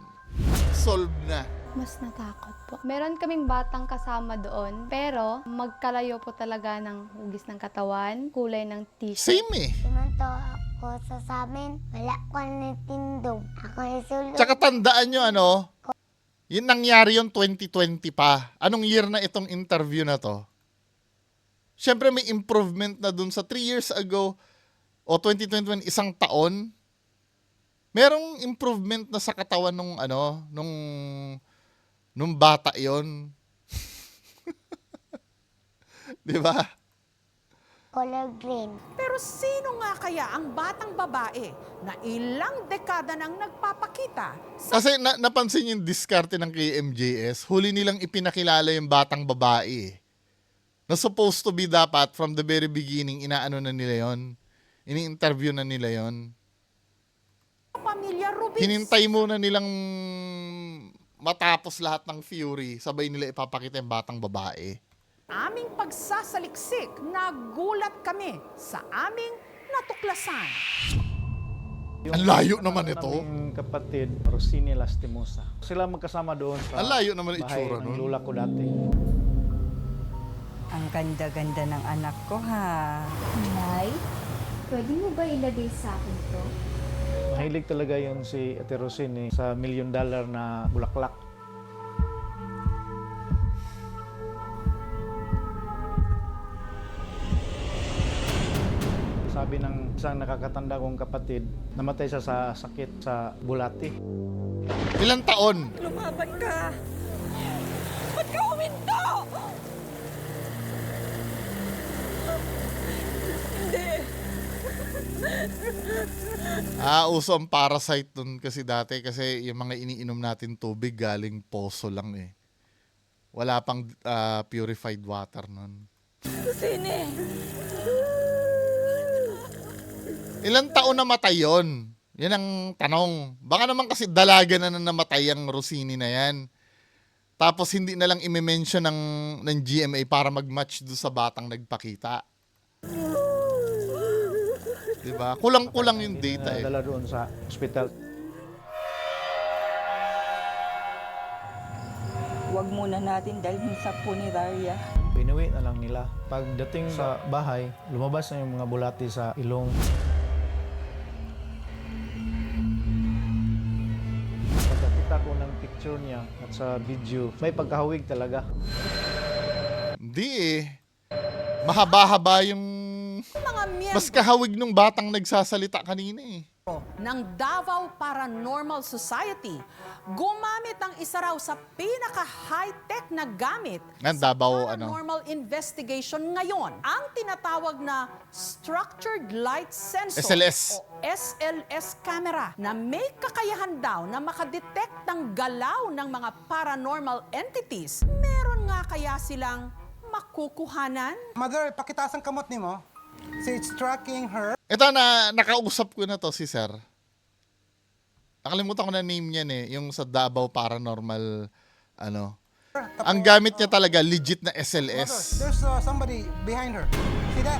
solve na. Mas natakot po. Meron kaming batang kasama doon, pero magkalayo po talaga ng hugis ng katawan, kulay ng t-shirt. Same eh. Imanto ako sa amin, wala ko nitindog. Ako isulod. Tsaka tandaan nyo ano, yun nangyari yung 2020 pa. Anong year na itong interview na to? Siyempre may improvement na dun sa 3 years ago o 2021, isang taon. Merong improvement na sa katawan nung ano, nung bata yon. 'Di ba? Color green. Pero sino nga kaya ang batang babae na ilang dekada nang nagpapakita sa Kasi napansin yung diskarte ng KMJS, huli nilang ipinakilala yung batang babae. Na supposed to be dapat from the very beginning, inaano na nila yon, ini-interview na nila yon. pamilya Rubis? Hinintay muna nilang matapos lahat ng Fury, sabay nila ipapakita yung batang babae. Aming pagsasaliksik, nagulat kami sa aming natuklasan. Ang layo naman ito. Aming kapatid, Rosini Lastimosa. Sila magkasama doon sa Ang layo naman ang bahay itsura ng nun. lula ko dati. Ang ganda-ganda ng anak ko, ha? Nay, pwede mo ba ilagay sa akin to? Mahilig talaga yun si Ate Rosini sa $1 million na bulaklak. Sabi ng isang nakakatanda kong kapatid, namatay siya sa sakit sa bulati. Ilang taon? Lumaban ka! Ba't ka huminto? Hindi. Uso ang parasite dun kasi dati kasi yung mga iniinom natin tubig galing poso lang eh. Wala pang purified water nun. Sine? Ilang taon namatay yun? Yan ang tanong. Baka naman kasi dalaga na namatay ang Rosini na yan. Tapos hindi na lang i-mention ng GMA para mag-match doon sa batang nagpakita. Diba? Kulang-kulang yung data eh. Dala doon sa ospital. Huwag muna natin dalhin sa punerarya. Inuwi na lang nila. Pagdating sa bahay, lumabas na yung mga bulati sa ilong. Pagkakita ko ng picture niya at sa video, may pagkahawig talaga. Hindi eh. Mahaba-haba yung Mga miyembro mas kahawig nung batang nagsasalita kanina eh. ng Davao Paranormal Society gumamit ang isa raw sa pinaka-high-tech na gamit Yan, sa Davao, paranormal investigation ngayon. Ang tinatawag na Structured Light Sensor SLS. o SLS camera na may kakayahan daw na makadetect ng galaw ng mga paranormal entities. Meron nga kaya silang makukuhanan? Mother, pakitaas ang kamot ni mo. So it's tracking her. Ito na, nakausap ko na to si Sir. Nakalimutan ko na name niyan eh. Yung sa Davao Paranormal, ano. Ang gamit niya talaga, legit na Mother, SLS. there's somebody behind her. See that?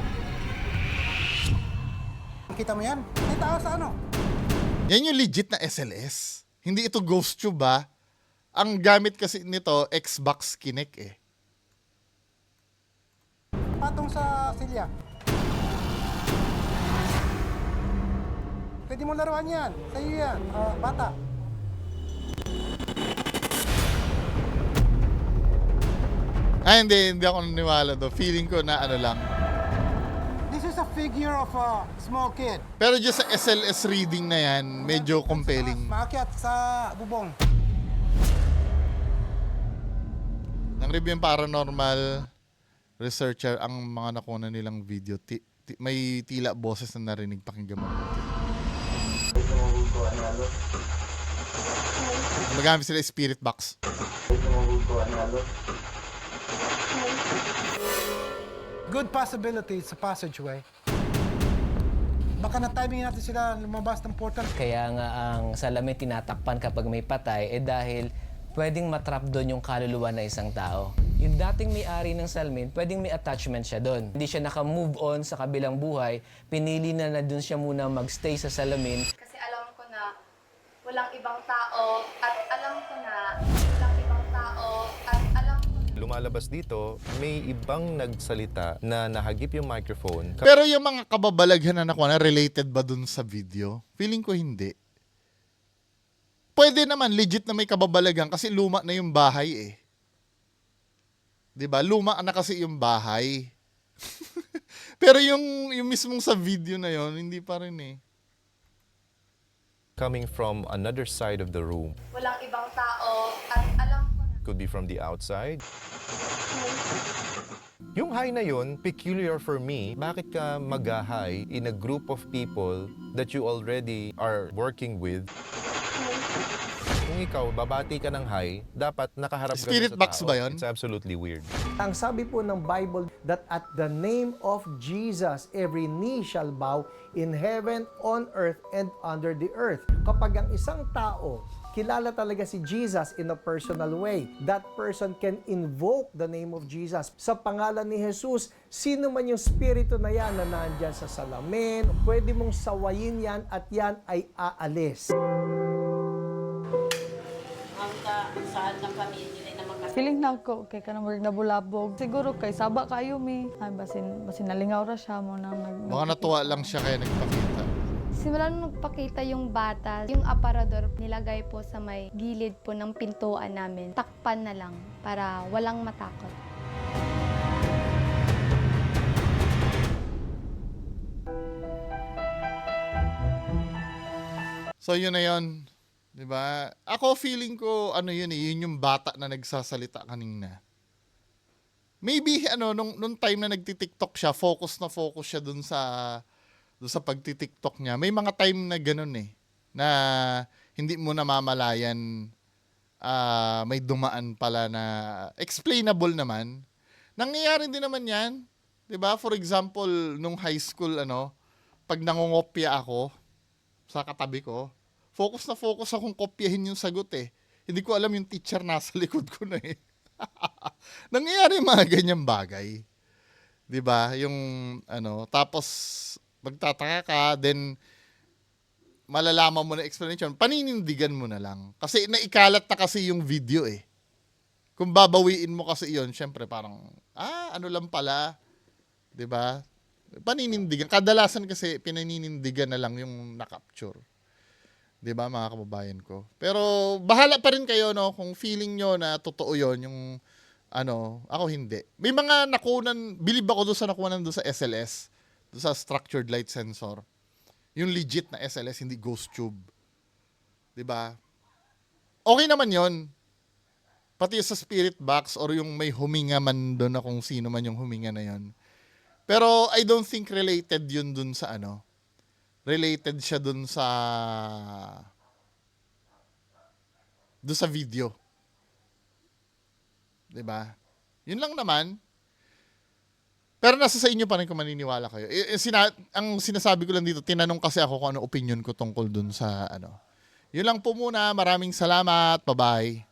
Kita mo yan? May tao sa ano? Yan yung legit na SLS. Hindi ito ghost tube ba? ang gamit kasi nito, Xbox Kinect eh. Patong sa silya. Pwede mo laruan yan. Sa'yo yan, bata. Hindi ako naniwala do. Feeling ko na ano lang. This is a figure of a small kid. Pero just sa SLS reading na yan, medyo compelling. Maakyat sa bubong. Nang review yung paranormal researcher ang mga nakuha nilang video. May tila boses na narinig, pakinggan mo. Magamit sila spirit box. Good possibility sa passageway. Baka na-timing natin sila lumabas ng portal. Kaya nga ang salamin tinatakpan kapag may patay dahil pwedeng matrap doon yung kaluluwa na isang tao. Yung dating may-ari ng salamin, pwedeng may attachment siya doon. Hindi siya naka-move on sa kabilang buhay, pinili na doon siya muna magstay sa salamin. Kasi alam ko na walang ibang tao at alam ko na walang ibang tao at alam ko na Lumalabas dito, may ibang nagsalita na nahagip yung microphone. Pero yung mga kababalaghan na nakuha na, related ba dun sa video? Feeling ko hindi. Pwede naman, legit na may kababalaghan kasi luma na yung bahay eh. 'Di ba? Luma na kasi yung bahay. Pero yung mismong sa video na yon, hindi pa rin eh. Coming from another side of the room. walang ibang tao at alam ko na Could be from the outside. Yung high na yun, peculiar for me. Bakit ka mag-high in a group of people that you already are working with? Kung ikaw, babati ka ng high, dapat nakaharap ka Spirit sa box tao. ba yun? It's absolutely weird. Ang sabi po ng Bible that at the name of Jesus, every knee shall bow in heaven, on earth, and under the earth. Kapag ang isang tao kilala talaga si Jesus in a personal way, that person can invoke the name of Jesus. Sa pangalan ni Jesus, sino man yung spirito na yan na nandyan sa salamin, pwede mong sawayin yan at yan ay aalis. saan ng pamilya na makasama. Feeling na ako, kay ka nang nabulabog. Siguro kay saba kayo mi. Ay, basin nalingaw ra siya mo nang Baka natuwa lang siya kaya nagpakita. Simula nung nagpakita yung bata, yung aparador nilagay po sa may gilid po ng pintuan namin. Takpan na lang para walang matakot. So yun na yun. 'Di ba? Ako feeling ko ano yun eh, yun yung bata na nagsasalita kanina. Maybe nung time na nagti-TikTok siya, focus siya dun sa pagti-TikTok niya. May mga time na ganun eh, na hindi mo namamalayan may dumaan pala na explainable naman. Nangyayari din naman 'yan. 'Di ba? For example, nung high school pag nangongopya ako sa katabi ko, focus akong kopyahin yung sagot eh. Hindi ko alam yung teacher nasa likod ko na eh. Nangyayari mga ganyang bagay. 'Di ba? Yung tapos magtataka ka, then malalaman mo na explanation, paninindigan mo na lang. Kasi naikalat na kasi yung video eh. Kung babawiin mo kasi yon, syempre parang ano lang pala, 'di ba? Paninindigan. Kadalasan kasi pinaninindigan na lang yung na-capture. 'Di ba mga kababayan ko? Pero bahala pa rin kayo kung feeling nyo na totoo 'yon yung ako hindi. May mga nakunan, bilib ako doon sa nakunan doon sa SLS, doon sa structured light sensor. Yung legit na SLS, hindi ghost tube. 'Di ba? Okay naman 'yon. Pati sa spirit box or yung may huminga man doon na kung sino man yung huminga na 'yon. Pero I don't think related yun dun sa related siya dun sa video. 'Di ba? Yun lang naman. Pero nasa sa inyo pa rin kung maniniwala kayo. Ang sinasabi ko lang dito, tinanong kasi ako kung ano opinion ko tungkol dun sa Yun lang po muna. Maraming salamat. Bye-bye.